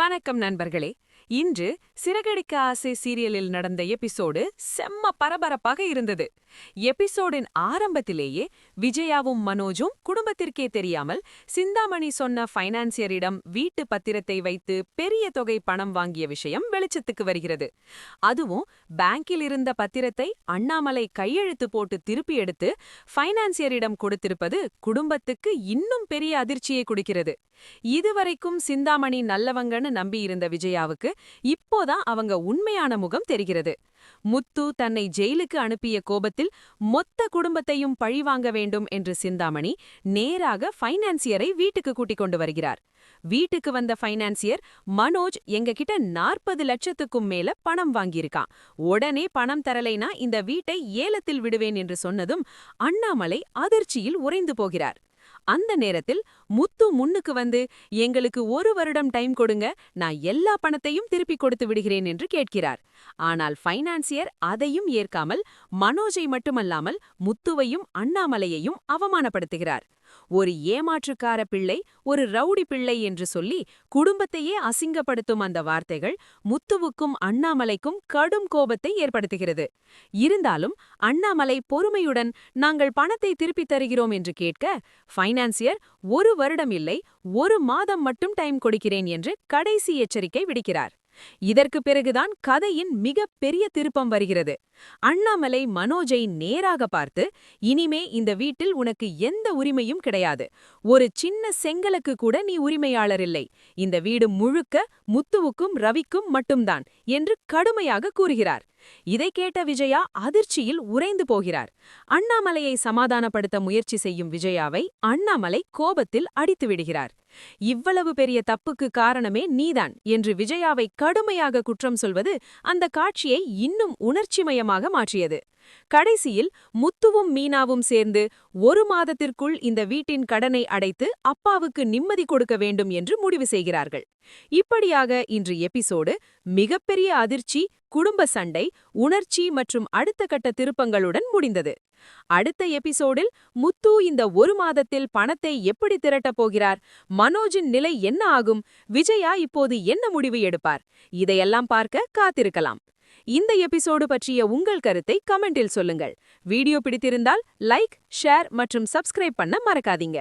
வணக்கம் நண்பர்களே. இன்று சிறகடிக்க ஆசை சீரியலில் நடந்த எபிசோடு செம்ம பரபரப்பாக இருந்தது. எபிசோடின் ஆரம்பத்திலேயே விஜயாவும் மனோஜும் குடும்பத்திற்கே தெரியாமல் சிந்தாமணி சொன்ன ஃபைனான்சியரிடம் வீட்டு பத்திரத்தை வைத்து பெரிய தொகை பணம் வாங்கிய விஷயம் வெளிச்சத்துக்கு வருகிறது. அதுவும் பேங்கில் இருந்த பத்திரத்தை அண்ணாமலை கையெழுத்து போட்டு திருப்பி எடுத்து ஃபைனான்சியரிடம் கொடுத்திருப்பது குடும்பத்துக்கு இன்னும் பெரிய அதிர்ச்சியை கொடுக்கிறது. இதுவரைக்கும் சிந்தாமணி நல்லவங்கன்னு நம்பியிருந்த விஜயாவுக்கு இப்போதான் அவங்க உண்மையான முகம் தெரிகிறது. முத்து தன்னை ஜெயிலுக்கு அனுப்பிய கோபத்தில் மொத்த குடும்பத்தையும் பழிவாங்க வேண்டும் என்று சிந்தாமணி நேராக ஃபைனான்சியரை வீட்டுக்கு கூட்டிக் கொண்டு வருகிறார். வீட்டுக்கு வந்த ஃபைனான்சியர், மனோஜ் எங்ககிட்ட 40 லட்சத்துக்கும் மேல பணம் வாங்கியிருக்கான், உடனே பணம் தரலைனா இந்த வீட்டை ஏலத்தில் விடுவேன் என்று சொன்னதும் அண்ணாமலை அதிர்ச்சியில் உறைந்து போகிறார். அந்த நேரத்தில் முத்து முன்னுக்கு வந்து, எங்களுக்கு 1 வருடம் டைம் கொடுங்க, நான் எல்லா பணத்தையும் திருப்பி கொடுத்து விடுகிறேன் என்று கேட்கிறார். ஆனால் ஃபைனான்சியர் அதையும் ஏற்காமல் மனோஜை மட்டுமல்லாமல் முத்துவையும் அண்ணாமலையையும் அவமானப்படுத்துகிறார். ஒரு ஏமாற்றுக்கார பிள்ளை, ஒரு ரவுடி பிள்ளை என்று சொல்லி குடும்பத்தையே அசிங்கப்படுத்தும் அந்த வார்த்தைகள் முத்துவுக்கும் அண்ணாமலைக்கும் கடும் கோபத்தை ஏற்படுத்துகிறது. இருந்தாலும் அண்ணாமலை பொறுமையுடன் நாங்கள் பணத்தை திருப்பித் தருகிறோம் என்று கேட்க, ஃபைனான்சியர் 1 வருடம் இல்லை, 1 மாதம் மட்டும் டைம் கொடுக்கிறேன் என்று கடைசி எச்சரிக்கை விடுக்கிறார். இதற்கு பிறகுதான் கதையின் மிக பெரிய திருப்பம் வருகிறது. அண்ணாமலை மனோஜை நேராக பார்த்து, இனிமே இந்த வீட்டில் உனக்கு எந்த உரிமையும் கிடையாது, ஒரு சின்ன செங்கலுக்கு கூட நீ உரிமையாளர் இல்லை, இந்த வீடு முழுக்க முத்துவுக்கும் ரவிக்கும் மட்டும்தான் என்று கடுமையாக கூறுகிறார். இதை கேட்ட விஜயா அதிர்ச்சியில் உறைந்து போகிறார். அண்ணாமலையை சமாதானப்படுத்த முயற்சி செய்யும் விஜயாவை அண்ணாமலை கோபத்தில் அடித்து விடுகிறார். இவ்வளவு பெரிய தப்புக்கு காரணமே நீதான் என்று விஜயாவை கடுமையாக குற்றம் சொல்வது அந்த காட்சியை இன்னும் உணர்ச்சிமயமாக மாற்றியது. கடைசியில் முத்துவும் மீனாவும் சேர்ந்து 1 மாதத்திற்குள் இந்த வீட்டின் கடனை அடைத்து அப்பாவுக்கு நிம்மதி கொடுக்க வேண்டும் என்று முடிவு செய்கிறார்கள். இப்படியாக இன்று எபிசோடு மிகப்பெரிய அதிர்ச்சி, குடும்ப சண்டை, உணர்ச்சி மற்றும் அடுத்த கட்ட திருப்பங்களுடன் முடிந்தது. அடுத்த எபிசோடில் முத்து இந்த 1 மாதத்தில் பணத்தை எப்படி திரட்டப் போகிறார், மனோஜின் நிலை என்ன ஆகும், விஜயா இப்போது என்ன முடிவு எடுப்பார், இதையெல்லாம் பார்க்க காத்திருக்கலாம். இந்த எபிசோடு பற்றிய உங்கள் கருத்தை கமெண்டில் சொல்லுங்கள். வீடியோ பிடித்திருந்தால் லைக், ஷேர் மற்றும் சப்ஸ்கிரைப் பண்ண மறக்காதீங்க.